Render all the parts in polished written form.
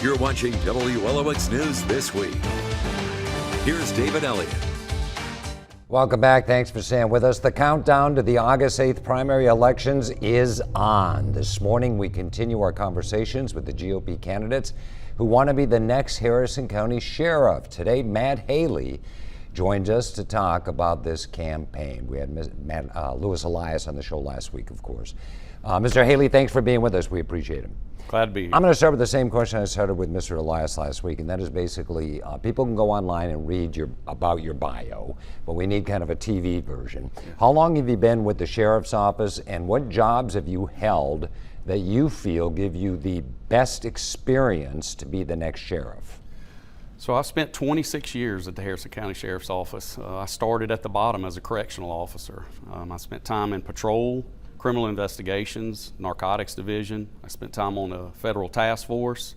You're watching WLOX News This Week. Here's David Elliott. Welcome back. Thanks for staying with us. The countdown to the August 8th primary elections is on. This morning, we continue our conversations with the GOP candidates who want to be the next Harrison County Sheriff. Today, Matt Haley joins us to talk about this campaign. We had Louis Elias on the show last week, of course. Mr. Haley, thanks for being with us. We appreciate it. Glad to be here. I'm going to start with the same question I started with Mr. Elias last week, and that is basically people can go online and read about your bio, but we need kind of a TV version. Yeah. How long have you been with the Sheriff's Office, and what jobs have you held that you feel give you the best experience to be the next sheriff? So I spent 26 years at the Harrison County Sheriff's Office. I started at the bottom as a correctional officer. I spent time in patrol, criminal investigations, narcotics division. I spent time on a federal task force.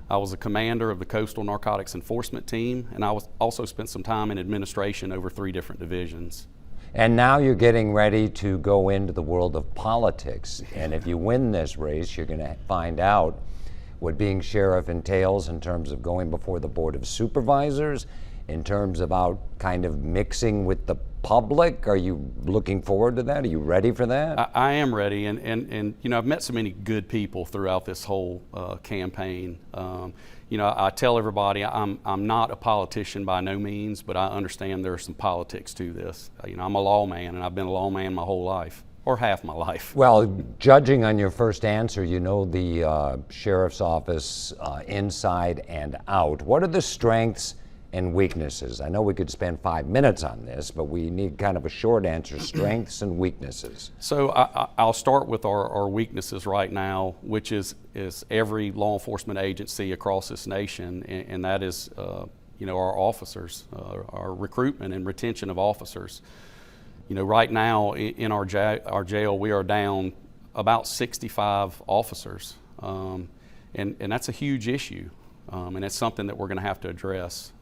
I was a commander of the Coastal Narcotics Enforcement Team, and I also spent some time in administration over 3 different divisions. And now you're getting ready to go into the world of politics. And if you win this race, you're going to find out what being sheriff entails in terms of going before the Board of Supervisors, in terms of kind of mixing with the public. Are you looking forward to that? Are you ready for that? I am ready, and you know, I've met so many good people throughout this whole campaign. You know, I tell everybody I'm not a politician by no means, but I understand there's some politics to this. You know, I'm a lawman, and I've been a lawman my whole life, or half my life. Well, judging on your first answer, you know the Sheriff's Office inside and out. What are the strengths and weaknesses? I know we could spend 5 minutes on this, but we need kind of a short answer, strengths and weaknesses. So I'll start with our weaknesses right now, which is every law enforcement agency across this nation, and that is you know, our officers, our recruitment and retention of officers. You know, right now in our jail, we are down about 65 officers, and that's a huge issue. And it's something that we're going to have to address.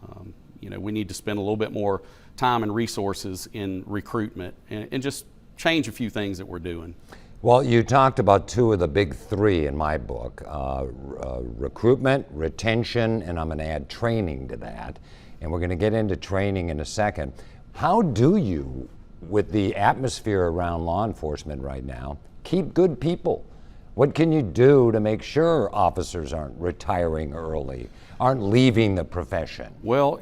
You know, we need to spend a little bit more time and resources in recruitment and just change a few things that we're doing. Well, you talked about 2 of the big 3 in my book, recruitment, retention, and I'm going to add training to that. And we're going to get into training in a second. How do you, with the atmosphere around law enforcement right now, keep good people? What can you do to make sure officers aren't retiring early, aren't leaving the profession? Well,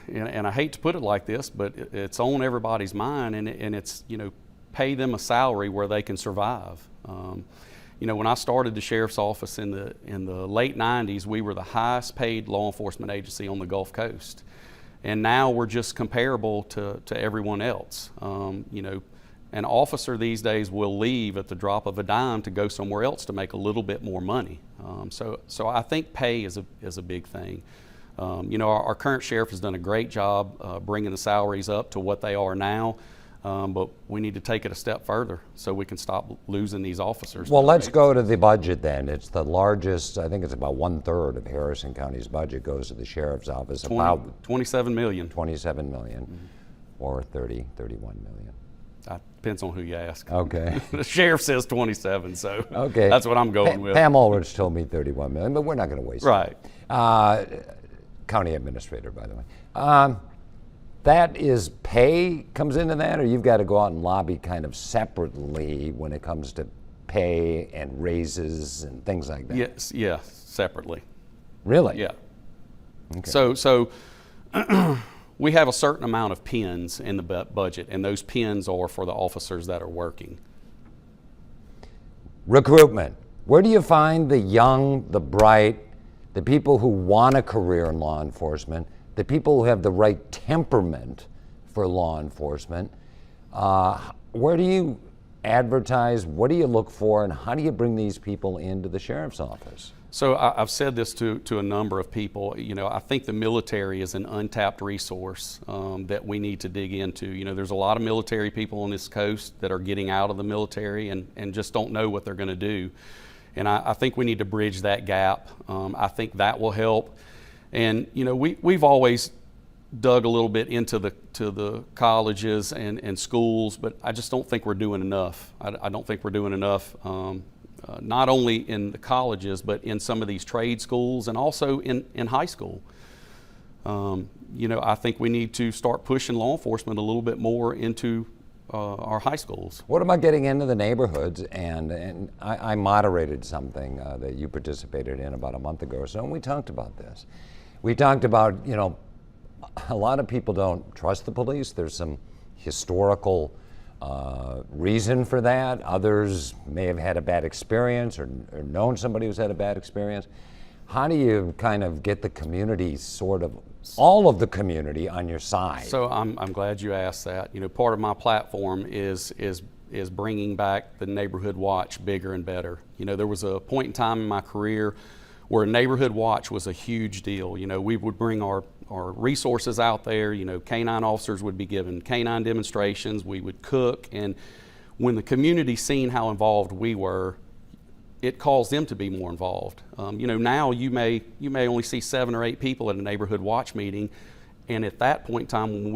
and I hate to put it like this, but it's on everybody's mind, and it's, you know, pay them a salary where they can survive. You know, when I started the Sheriff's Office in the late 90s, we were the highest paid law enforcement agency on the Gulf Coast. And now we're just comparable to everyone else. You know, an officer these days will leave at the drop of a dime to go somewhere else to make a little bit more money. So I think pay is a big thing. You know, our current sheriff has done a great job bringing the salaries up to what they are now, but we need to take it a step further so we can stop losing these officers. Well, let's go to the budget then. It's the largest, I think it's about 1/3 of Harrison County's budget goes to the Sheriff's Office. About 27 million. 27 million, or 31 million. Depends on who you ask. Okay. The sheriff says 27, so okay, that's what I'm going with. Pam Ulrich told me 31 million, but we're not going to waste right. it. County administrator, by the way. That is pay comes into that, or you've got to go out and lobby kind of separately when it comes to pay and raises and things like that? Yes, yeah, separately. Really? Yeah. Okay. So we have a certain amount of pins in the budget, and those pins are for the officers that are working. Recruitment. Where do you find the young, the bright, the people who want a career in law enforcement, the people who have the right temperament for law enforcement? Where do you advertise? What do you look for, and how do you bring these people into the sheriff's office? So I've said this to a number of people. You know, I think the military is an untapped resource that we need to dig into. You know, there's a lot of military people on this coast that are getting out of the military and just don't know what they're going to do. And I think we need to bridge that gap. I think that will help. And you know, we've always dug a little bit into the colleges and schools, but I just don't think we're doing enough. I don't think we're doing enough. not only in the colleges, but in some of these trade schools and also in high school. I think we need to start pushing law enforcement a little bit more into our high schools. What about getting into the neighborhoods? And I moderated something that you participated in about a month ago or so, and we talked about this. We talked about, a lot of people don't trust the police. There's some historical reason for that. Others may have had a bad experience or known somebody who's had a bad experience. How do you kind of get the community, all of the community, on your side? So I'm glad you asked that. Part of my platform is bringing back the neighborhood watch bigger and better. There was a point in time in my career where a neighborhood watch was a huge deal. We would bring our resources out there. Canine officers would be given canine demonstrations. We would cook, and when the community seen how involved we were, it caused them to be more involved. Now you may only see 7 or 8 people at a neighborhood watch meeting, and at that point in time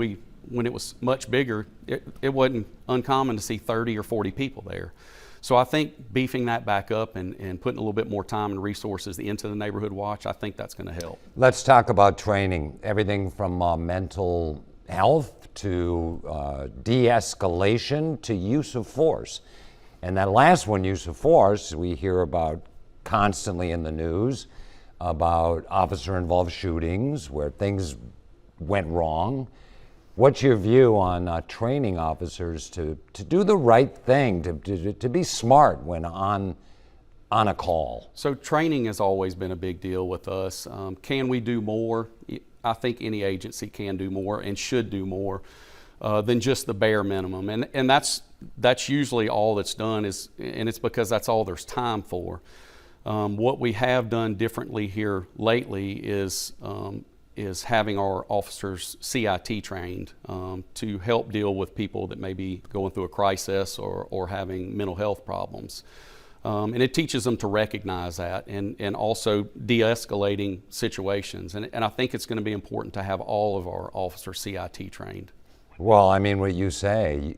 when it was much bigger, it wasn't uncommon to see 30 or 40 people there. So I think beefing that back up and putting a little bit more time and resources into the neighborhood watch, I think that's going to help. Let's talk about training. Everything from mental health to de-escalation to use of force. And that last one, use of force, we hear about constantly in the news about officer-involved shootings where things went wrong. What's your view on training officers to do the right thing, to be smart when on a call? So training has always been a big deal with us. Can we do more? I think any agency can do more and should do more than just the bare minimum. And that's usually all that's done, and it's because that's all there's time for. What we have done differently here lately is having our officers CIT trained to help deal with people that may be going through a crisis or having mental health problems. And it teaches them to recognize that and also de-escalating situations. And I think it's going to be important to have all of our officers CIT trained. Well, I mean, what you say,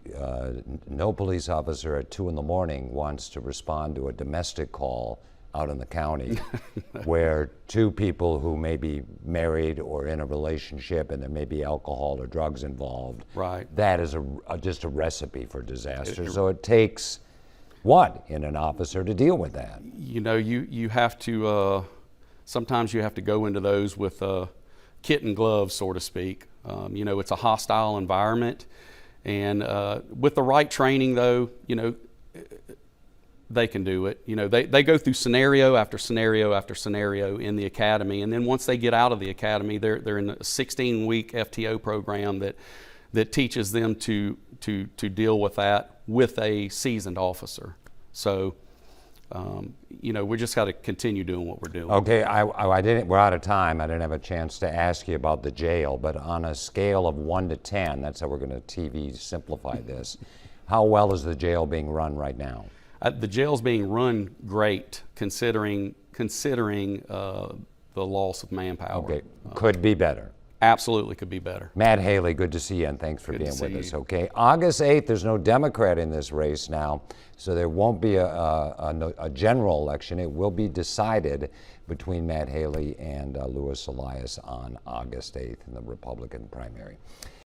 no police officer at 2 a.m. wants to respond to a domestic call out in the county where 2 people who may be married or in a relationship and there may be alcohol or drugs involved. Right. That is just a recipe for disaster. So it takes what in an officer to deal with that? You have to, sometimes you have to go into those with kit and gloves, so to speak. It's a hostile environment, and with the right training, though, they can do it. They go through scenario after scenario after scenario in the academy, and then once they get out of the academy, they're in a 16-week FTO program that teaches them to deal with that with a seasoned officer. So. We just got to continue doing what we're doing. Okay, I didn't. We're out of time. I didn't have a chance to ask you about the jail, but on a scale of 1 to 10, that's how we're going to TV simplify this. How well is the jail being run right now? The jail's being run great, considering the loss of manpower. Okay, could be better. Absolutely could be better. Matt Haley, good to see you, and thanks for Good being to with see us. you. Okay, August 8th, there's no Democrat in this race now, so there won't be a general election. It will be decided between Matt Haley and Elias on August 8th in the Republican primary.